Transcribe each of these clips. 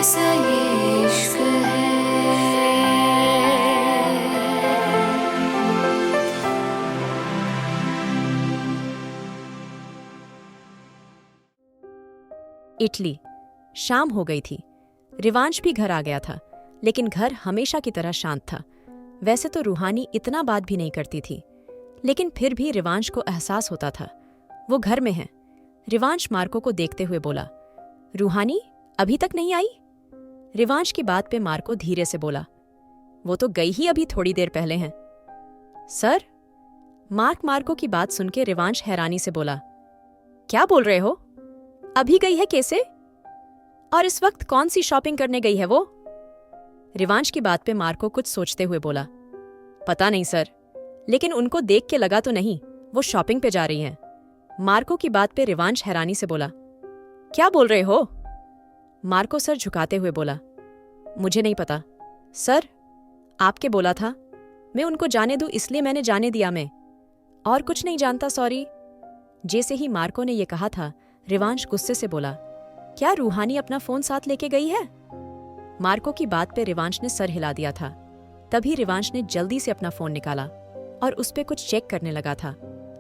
कैसा ये इश्क है। इटली। शाम हो गई थी। रिवांश भी घर आ गया था, लेकिन घर हमेशा की तरह शांत था। वैसे तो रूहानी इतना बात भी नहीं करती थी, लेकिन फिर भी रिवांश को एहसास होता था वो घर में है। रिवांश मार्को को देखते हुए बोला, रूहानी अभी तक नहीं आई? रिवांश की बात पे मार्को धीरे से बोला, वो तो गई ही अभी थोड़ी देर पहले हैं। सर? मार्को की बात सुन के रिवांश हैरानी से बोला, क्या बोल रहे हो? अभी गई है कैसे? और इस वक्त कौन सी शॉपिंग करने गई है वो? रिवांश की बात पे मार्को कुछ सोचते हुए बोला, पता नहीं सर, लेकिन उनको देख के लगा तो नहीं वो शॉपिंग पे जा रही हैं। मार्को की बात पे रिवांश हैरानी से बोला, क्या बोल रहे हो? मार्को सर झुकाते हुए बोला, मुझे नहीं पता सर, आपके बोला था मैं उनको जाने दूं इसलिए मैंने जाने दिया, मैं और कुछ नहीं जानता, सॉरी। जैसे ही मार्को ने यह कहा था, रिवांश गुस्से से बोला, क्या रूहानी अपना फोन साथ लेके गई है? मार्को की बात पे रिवांश ने सर हिला दिया था। तभी रिवांश ने जल्दी से अपना फोन निकाला और उस पे कुछ चेक करने लगा था,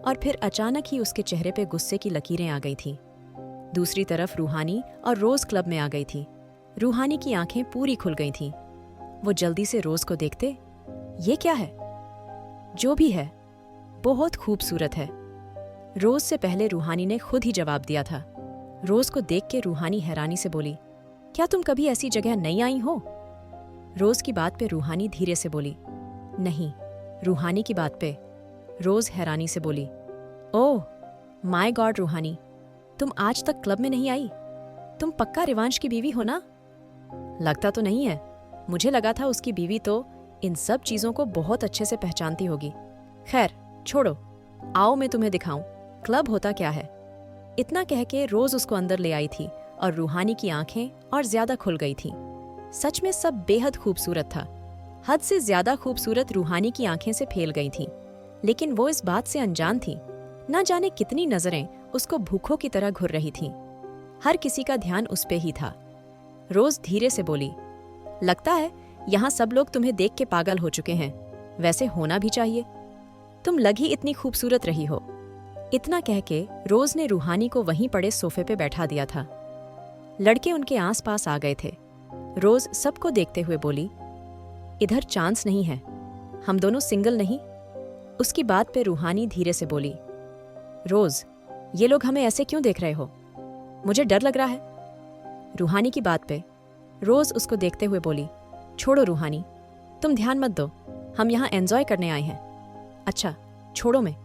और फिर अचानक ही उसके चेहरे पे गुस्से की लकीरें आ गई थीं। दूसरी तरफ रूहानी और रोज क्लब में आ गई थी। रूहानी की आंखें पूरी खुल गई थीं। वो जल्दी से रोज को देखते, ये क्या है? जो भी है बहुत खूबसूरत है। रोज से पहले रूहानी ने खुद ही जवाब दिया था। रोज को देख के रूहानी हैरानी से बोली, क्या तुम कभी ऐसी जगह नहीं आई हो? रोज की बात पे रूहानी धीरे से बोली, नहीं। रूहानी की बात पे रोज हैरानी से बोली, ओह माय गॉड रूहानी, तुम आज तक क्लब में नहीं आई? तुम पक्का रिवांश की बीवी हो ना? लगता तो नहीं है, मुझे लगा था उसकी बीवी तो इन सब चीजों को बहुत अच्छे से पहचानती होगी। खैर छोड़ो, आओ मैं तुम्हें दिखाऊं क्लब होता क्या है। इतना कह के रोज उसको अंदर ले आई थी और रूहानी की आंखें और ज्यादा खुल गई थीं। सच में सब बेहद खूबसूरत था। हद से ज्यादा खूबसूरत रूहानी की आंखें से फेल गई थीं, लेकिन वो इस बात से अनजान थी। न जाने कितनी नजरें उसको भूखों की तरह घुर रही थीं। हर किसी का ध्यान उस पे ही था। रोज धीरे से बोली, लगता है यहाँ सब लोग तुम्हें देख के पागल हो चुके हैं। वैसे होना भी चाहिए, तुम लग ही इतनी खूबसूरत रही हो। इतना कह के रोज ने रूहानी को वहीं पड़े सोफे पे बैठा दिया था। लड़के उनके आसपास आ गए थे। रोज सबको देखते हुए बोली, इधर चांस नहीं है, हम दोनों सिंगल नहीं? उसकी बात पे रूहानी धीरे से बोली, रोज ये लोग हमें ऐसे क्यों देख रहे हो? मुझे डर लग रहा है। रूहानी की बात पे रोज उसको देखते हुए बोली, छोड़ो रूहानी, तुम ध्यान मत दो, हम यहाँ एंजॉय करने आए हैं। अच्छा छोड़ो, मैं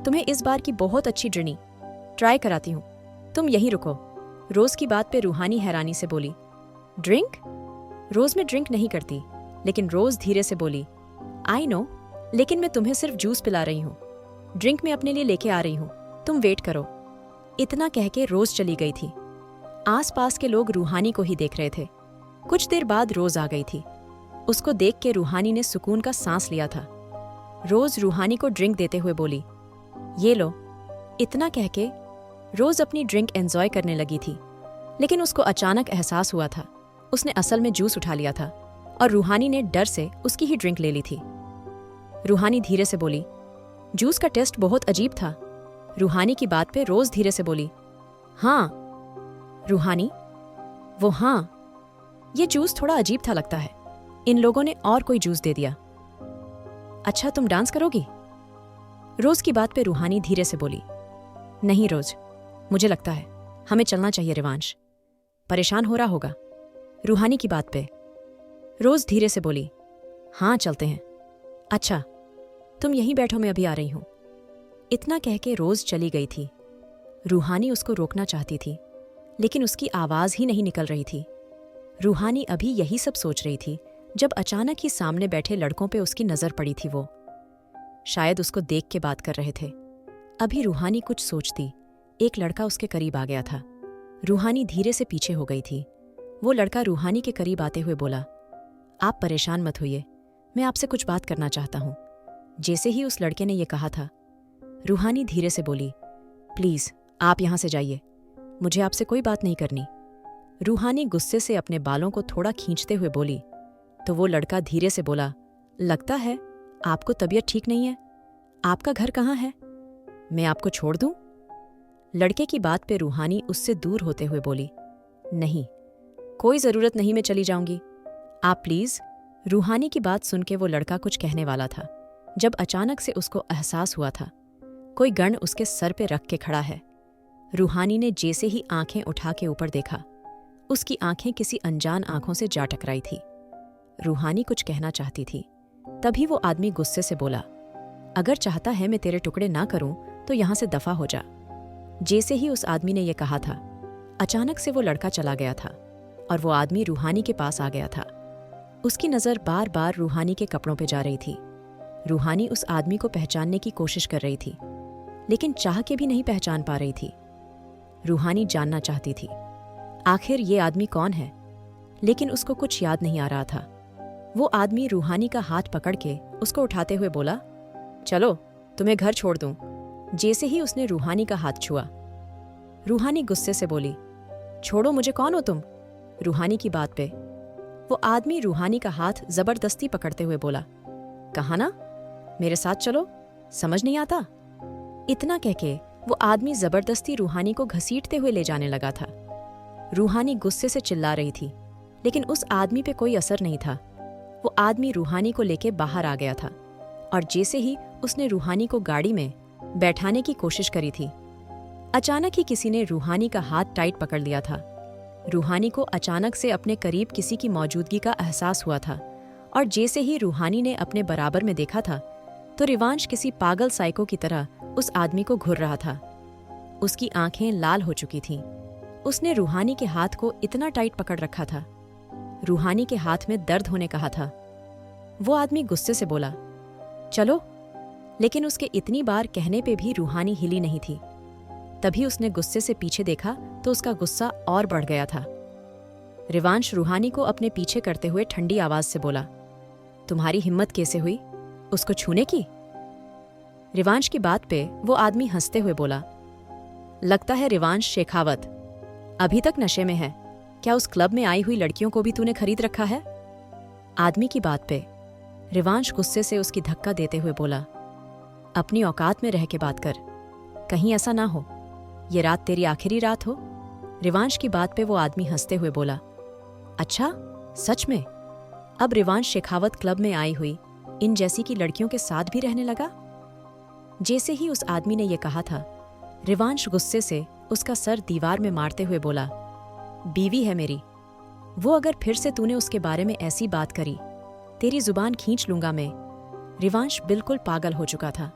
तुम्हें इस बार की बहुत अच्छी ड्रिनी ट्राई कराती हूँ, तुम यहीं रुको। रोज की बात पे रूहानी हैरानी से बोली, ड्रिंक? रोज में ड्रिंक नहीं करती, लेकिन रोज धीरे से बोली, आई नो, लेकिन मैं तुम्हें सिर्फ जूस पिला रही हूँ, ड्रिंक मैं अपने लिए लेके आ रही हूँ, तुम वेट करो। इतना कह के रोज चली गई थी। आसपास के लोग रूहानी को ही देख रहे थे। कुछ देर बाद रोज आ गई थी। उसको देख के रूहानी ने सुकून का सांस लिया था। रोज रूहानी को ड्रिंक देते हुए बोली, ये लो। इतना कह के रोज अपनी ड्रिंक एंजॉय करने लगी थी, लेकिन उसको अचानक एहसास हुआ था उसने असल में जूस उठा लिया था और रूहानी ने डर से उसकी ही ड्रिंक ले ली थी। रूहानी धीरे से बोली, जूस का टेस्ट बहुत अजीब था। रूहानी की बात पे रोज धीरे से बोली, हाँ। रूहानी, वो हाँ, ये जूस थोड़ा अजीब था लगता है, इन लोगों ने और कोई जूस दे दिया। अच्छा तुम डांस करोगी? रोज की बात पे रूहानी धीरे से बोली, नहीं रोज, मुझे लगता है हमें चलना चाहिए, रिवांश परेशान हो रहा होगा। रूहानी की बात पे रोज धीरे से बोली, हाँ चलते हैं। अच्छा तुम यहीं बैठो, मैं अभी आ रही हूं। इतना कह के रोज चली गई थी। रूहानी उसको रोकना चाहती थी, लेकिन उसकी आवाज ही नहीं निकल रही थी। रूहानी अभी यही सब सोच रही थी जब अचानक ही सामने बैठे लड़कों पे उसकी नजर पड़ी थी। वो शायद उसको देख के बात कर रहे थे। अभी रूहानी कुछ सोचती, एक लड़का उसके करीब आ गया था। रूहानी धीरे से पीछे हो गई थी। वो लड़का रूहानी के करीब आते हुए बोला, आप परेशान मत होइए, मैं आपसे कुछ बात करना चाहता हूं। जैसे ही उस लड़के ने यह कहा था, रूहानी धीरे से बोली, प्लीज आप यहां से जाइए, मुझे आपसे कोई बात नहीं करनी। रूहानी गुस्से से अपने बालों को थोड़ा खींचते हुए बोली तो वो लड़का धीरे से बोला, लगता है आपको तबीयत ठीक नहीं है। आपका घर कहाँ है? मैं आपको छोड़ दूं? लड़के की बात पे रूहानी उससे दूर होते हुए बोली, नहीं, कोई जरूरत नहीं, मैं चली जाऊंगी। आप प्लीज। रूहानी की बात सुन के वो लड़का कुछ कहने वाला था जब अचानक से उसको एहसास हुआ था कोई गन उसके सर पे रख के खड़ा है। रूहानी ने जैसे ही आंखें उठा के ऊपर देखा, उसकी आंखें किसी अनजान आंखों से जा टकराई थी। रूहानी कुछ कहना चाहती थी, तभी वो आदमी गुस्से से बोला, अगर चाहता है मैं तेरे टुकड़े ना करूं तो यहां से दफा हो जा। जैसे ही उस आदमी ने यह कहा था, अचानक से वो लड़का चला गया था और वो आदमी रूहानी के पास आ गया था। उसकी नज़र बार बार रूहानी के कपड़ों पे जा रही थी। रूहानी उस आदमी को पहचानने की कोशिश कर रही थी, लेकिन चाह के भी नहीं पहचान पा रही थी। रूहानी जानना चाहती थी आखिर ये आदमी कौन है, लेकिन उसको कुछ याद नहीं आ रहा था। वो आदमी रूहानी का हाथ पकड़ के उसको उठाते हुए बोला, चलो तुम्हें घर छोड़ दूं। जैसे ही उसने रूहानी का हाथ छुआ, रूहानी गुस्से से बोली, छोड़ो मुझे, कौन हो तुम? रूहानी की बात पे वो आदमी रूहानी का हाथ जबरदस्ती पकड़ते हुए बोला, कहा ना मेरे साथ चलो, समझ नहीं आता? इतना कह के वो आदमी जबरदस्ती रूहानी को घसीटते हुए ले जाने लगा था। रूहानी गुस्से से चिल्ला रही थी, लेकिन उस आदमी पे कोई असर नहीं था। वो आदमी रूहानी को लेके बाहर आ गया था और जैसे ही उसने रूहानी को गाड़ी में बैठाने की कोशिश करी थी, अचानक ही किसी ने रूहानी का हाथ टाइट पकड़ लिया था। रूहानी को अचानक से अपने करीब किसी की मौजूदगी का एहसास हुआ था और जैसे ही रूहानी ने अपने बराबर में देखा था तो रिवांश किसी पागल साइको की तरह उस आदमी को घूर रहा था। उसकी आंखें लाल हो चुकी थीं। उसने रूहानी के हाथ को इतना टाइट पकड़ रखा था, रूहानी के हाथ में दर्द होने कहा था। वो आदमी गुस्से से बोला, चलो, लेकिन उसके इतनी बार कहने पे भी रूहानी हिली नहीं थी। तभी उसने गुस्से से पीछे देखा तो उसका गुस्सा और बढ़ गया था। रिवांश रूहानी को अपने पीछे करते हुए ठंडी आवाज से बोला, तुम्हारी हिम्मत कैसे हुई उसको छूने की? रिवांश की बात पे वो आदमी हंसते हुए बोला, लगता है रिवांश शेखावत अभी तक नशे में है। क्या उस क्लब में आई हुई लड़कियों को भी तूने खरीद रखा है? आदमी की बात पे रिवांश गुस्से से उसकी धक्का देते हुए बोला, अपनी औकात में रह के बात कर, कहीं ऐसा ना हो ये रात तेरी आखिरी रात हो। रिवांश की बात पे वो आदमी हंसते हुए बोला, अच्छा सच में? अब रिवांश शेखावत क्लब में आई हुई इन जैसी की लड़कियों के साथ भी रहने लगा? जैसे ही उस आदमी ने यह कहा था, रिवांश गुस्से से उसका सर दीवार में मारते हुए बोला, बीवी है मेरी, वो अगर फिर से तूने उसके बारे में ऐसी बात करी तेरी जुबान खींच लूंगा मैं। रिवांश बिल्कुल पागल हो चुका था।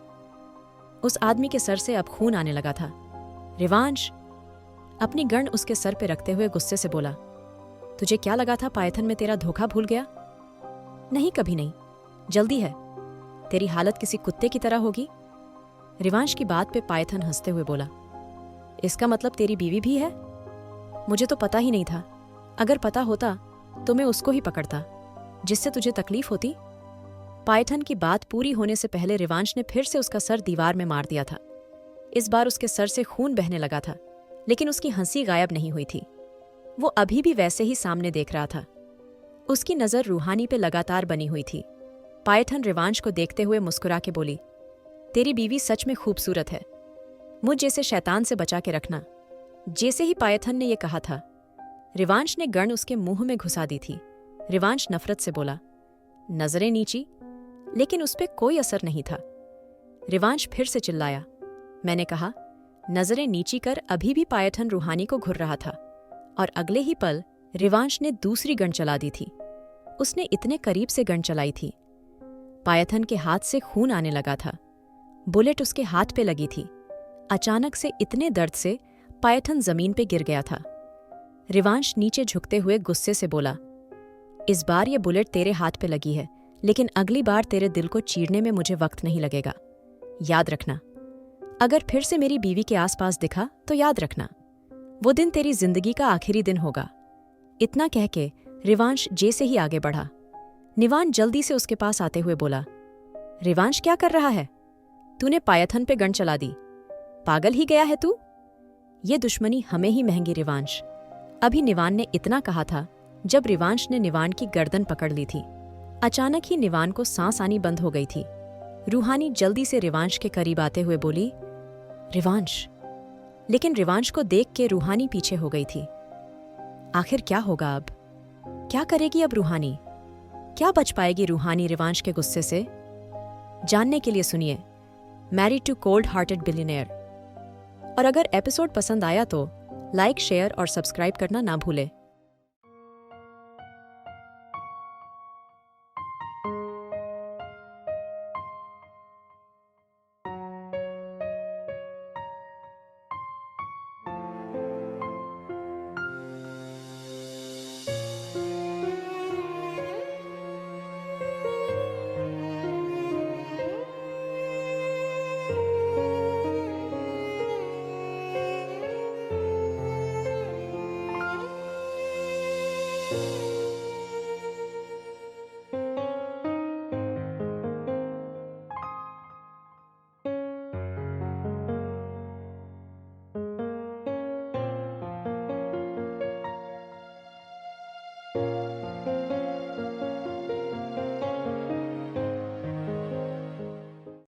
उस आदमी के सर से अब खून आने लगा था। रिवांश अपनी गन उसके सर पे रखते हुए गुस्से से बोला, तुझे क्या लगा था पायथन में तेरा धोखा भूल गया? नहीं, कभी नहीं, जल्दी है, तेरी हालत किसी कुत्ते की तरह होगी। रिवांश की बात पे पायथन हंसते हुए बोला, इसका मतलब तेरी बीवी भी है? मुझे तो पता ही नहीं था, अगर पता होता तो मैं उसको ही पकड़ता जिससे तुझे तकलीफ होती। पायथन की बात पूरी होने से पहले रिवांश ने फिर से उसका सर दीवार में मार दिया था। इस बार उसके सर से खून बहने लगा था, लेकिन उसकी हंसी गायब नहीं हुई थी। वो अभी भी वैसे ही सामने देख रहा था। उसकी नजर रूहानी पे लगातार बनी हुई थी। पायथन रिवांश को देखते हुए मुस्कुरा के बोली, तेरी बीवी सच में खूबसूरत है, मुझ जैसे शैतान से बचा के रखना। जैसे ही पायथन ने यह कहा था, रिवांश ने गन उसके मुंह में घुसा दी थी। रिवांश नफरत से बोला, नजरें नीची, लेकिन उस पर कोई असर नहीं था। रिवांश फिर से चिल्लाया, मैंने कहा नजरें नीची कर। अभी भी पायथन रूहानी को घुर रहा था और अगले ही पल रिवांश ने दूसरी गन चला दी थी। उसने इतने करीब से गन चलाई थी, पायथन के हाथ से खून आने लगा था। बुलेट उसके हाथ पे लगी थी। अचानक से इतने दर्द से पायथन जमीन पे गिर गया था। रिवांश नीचे झुकते हुए गुस्से से बोला, इस बार ये बुलेट तेरे हाथ पे लगी है, लेकिन अगली बार तेरे दिल को चीरने में मुझे वक्त नहीं लगेगा। याद रखना, अगर फिर से मेरी बीवी के आसपास दिखा तो याद रखना, वो दिन तेरी जिंदगी का आखिरी दिन होगा। इतना कह के रिवांश जैसे ही आगे बढ़ा, निवान जल्दी से उसके पास आते हुए बोला, रिवांश क्या कर रहा है? तूने पायथन पे गन चला दी, पागल ही गया है तू? ये दुश्मनी हमें ही महंगी रिवांश। अभी निवान ने इतना कहा था जब रिवांश ने निवान की गर्दन पकड़ ली थी। अचानक ही निवान को सांस आनी बंद हो गई थी। रूहानी जल्दी से रिवांश के करीब आते हुए बोली, रिवांश। लेकिन रिवांश को देख के रूहानी पीछे हो गई थी। आखिर क्या होगा अब? क्या करेगी अब रूहानी? क्या बच पाएगी रूहानी रिवांश के गुस्से से? जानने के लिए सुनिए married to cold hearted billionaire. और अगर एपिसोड पसंद आया तो लाइक, शेयर और सब्सक्राइब करना ना भूलें।